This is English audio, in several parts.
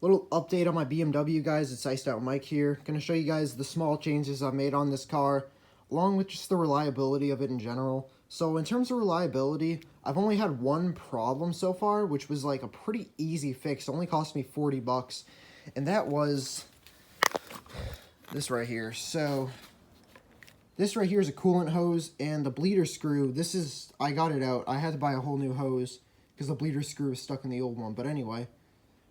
Little update on my BMW, guys. It's Iced Out Mike here. Gonna show you guys the small changes I've made on this car, along with just the reliability of it in general. So in terms of reliability, I've only had one problem so far, which was like a pretty easy fix. It only cost me 40 bucks, and that was this right here. So this right here is a coolant hose, and the bleeder screw, I got it out. I had to buy a whole new hose because the bleeder screw was stuck in the old one, but anyway.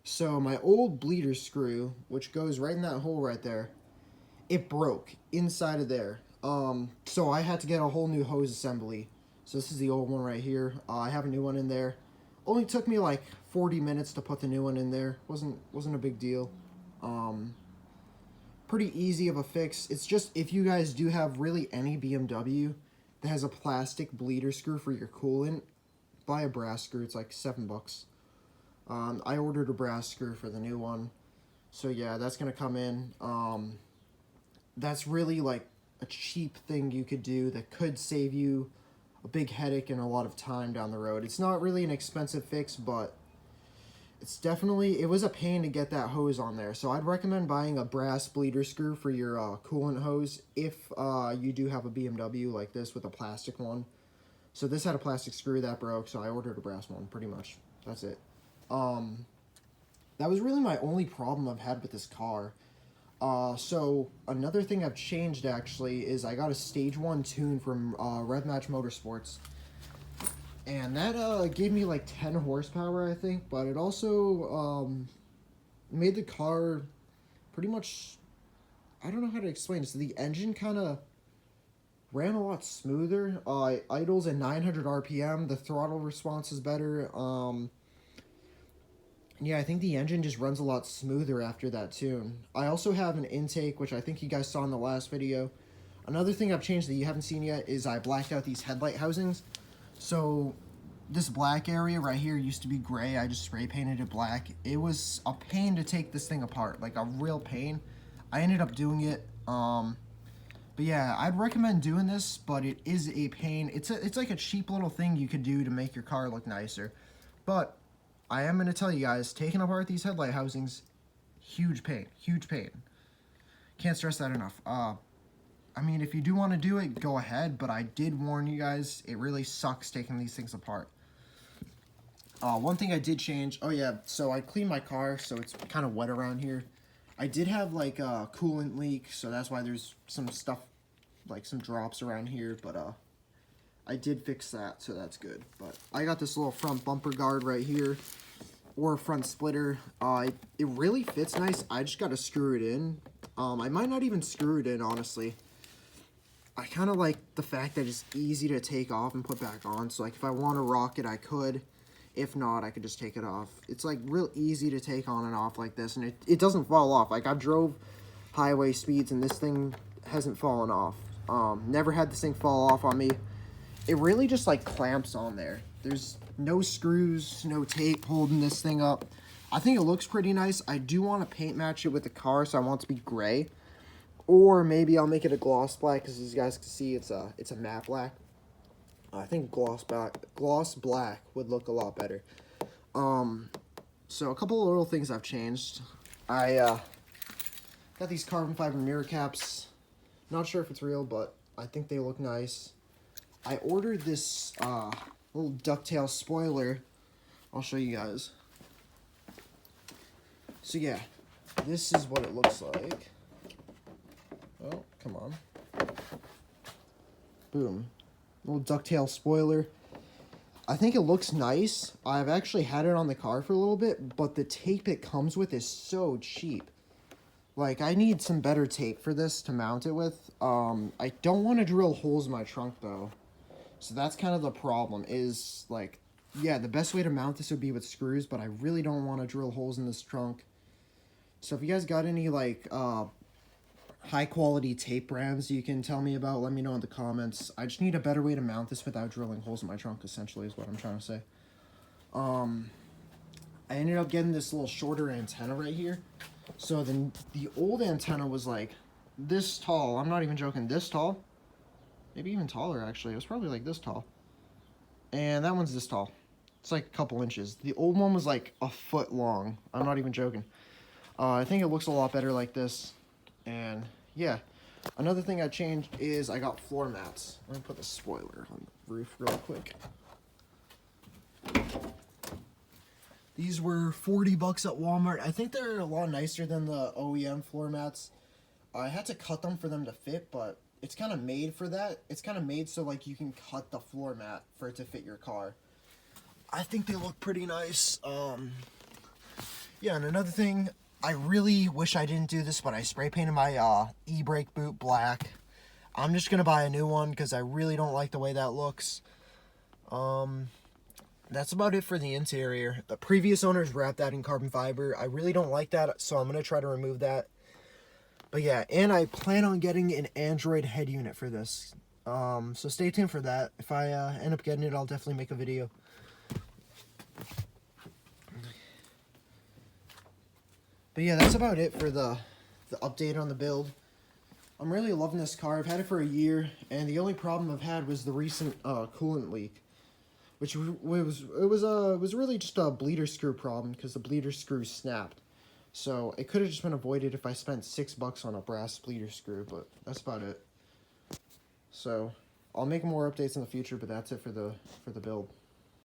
So my old bleeder screw, which goes right in that hole right there, it broke inside of there. So I had to get a whole new hose assembly. So this is the old one right here. I have a new one in there. Only took me like 40 minutes to put the new one in there. Wasn't a big deal. Pretty easy of a fix. It's just if you guys do have really any BMW that has a plastic bleeder screw for your coolant, buy a brass screw. It's like $7. I ordered a brass screw for the new one. So yeah, that's going to come in. That's really like a cheap thing you could do that could save you a big headache and a lot of time down the road. It's not really an expensive fix, but it was a pain to get that hose on there. So I'd recommend buying a brass bleeder screw for your coolant hose if you do have a BMW like this with a plastic one. So this had a plastic screw that broke, so I ordered a brass one, pretty much. That's it. That was really my only problem I've had with this car. So another thing I've changed actually is I got a stage 1 tune from Red Match Motorsports, and that gave me like 10 horsepower, I think, but it also made the car pretty much, I don't know how to explain it. So the engine kind of ran a lot smoother. Idles at 900 RPM. The throttle response is better. Yeah, I think the engine just runs a lot smoother after that tune. I also have an intake, which I think you guys saw in the last video. Another thing I've changed that you haven't seen yet is I blacked out these headlight housings. So this black area right here used to be gray. I just spray painted it black. It was a pain to take this thing apart, like a real pain. I ended up doing it. But yeah, I'd recommend doing this, but it is a pain. It's like a cheap little thing you could do to make your car look nicer. But I am going to tell you guys, taking apart these headlight housings, huge pain, huge pain. Can't stress that enough. I mean, if you do want to do it, go ahead, but I did warn you guys, it really sucks taking these things apart. One thing I did change, oh yeah, so I cleaned my car, so it's kind of wet around here. I did have like a coolant leak, so that's why there's some stuff, like some drops around here, but I did fix that, so that's good. But I got this little front bumper guard right here, or a front splitter. It really fits nice. I just got to screw it in. I might not even screw it in, honestly. I kind of like the fact that it's easy to take off and put back on. So like if I want to rock it, I could. If not, I could just take it off. It's like real easy to take on and off like this, and it doesn't fall off. Like I've drove highway speeds and this thing hasn't fallen off. Never had this thing fall off on me. It really just like clamps on there. There's no screws, no tape holding this thing up. I think it looks pretty nice. I do want to paint match it with the car, so I want it to be gray. Or maybe I'll make it a gloss black, because as you guys can see, it's a matte black. I think gloss black would look a lot better. So a couple of little things I've changed. I got these carbon fiber mirror caps. Not sure if it's real, but I think they look nice. I ordered this little ducktail spoiler. I'll show you guys. So yeah, this is what it looks like. Oh, come on. Boom. Little ducktail spoiler. I think it looks nice. I've actually had it on the car for a little bit, but the tape it comes with is so cheap. Like, I need some better tape for this to mount it with. I don't want to drill holes in my trunk, though. So that's kind of the problem, is, like, yeah, the best way to mount this would be with screws, but I really don't want to drill holes in this trunk. So if you guys got any, like, high-quality tape brands you can tell me about, let me know in the comments. I just need a better way to mount this without drilling holes in my trunk, essentially, is what I'm trying to say. I ended up getting this little shorter antenna right here. So the old antenna was, like, this tall. I'm not even joking, this tall. Maybe even taller, actually. It was probably like this tall. And that one's this tall. It's like a couple inches. The old one was like a foot long. I'm not even joking. I think it looks a lot better like this. And yeah, another thing I changed is I got floor mats. Let me put the spoiler on the roof real quick. These were 40 bucks at Walmart. I think they're a lot nicer than the OEM floor mats. I had to cut them for them to fit, but it's kind of made for that. It's kind of made so like you can cut the floor mat for it to fit your car. I think they look pretty nice. Yeah, and another thing, I really wish I didn't do this, but I spray painted my e-brake boot black. I'm just gonna buy a new one because I really don't like the way that looks. That's about it for the interior. The previous owners wrapped that in carbon fiber. I really don't like that, so I'm gonna try to remove that. But yeah, and I plan on getting an Android head unit for this. So stay tuned for that. If I end up getting it, I'll definitely make a video. But yeah, that's about it for the update on the build. I'm really loving this car. I've had it for a year, and the only problem I've had was the recent coolant leak, which was really just a bleeder screw problem because the bleeder screw snapped. So it could have just been avoided if I spent $6 on a brass bleeder screw, but that's about it. So I'll make more updates in the future, but that's it for the build.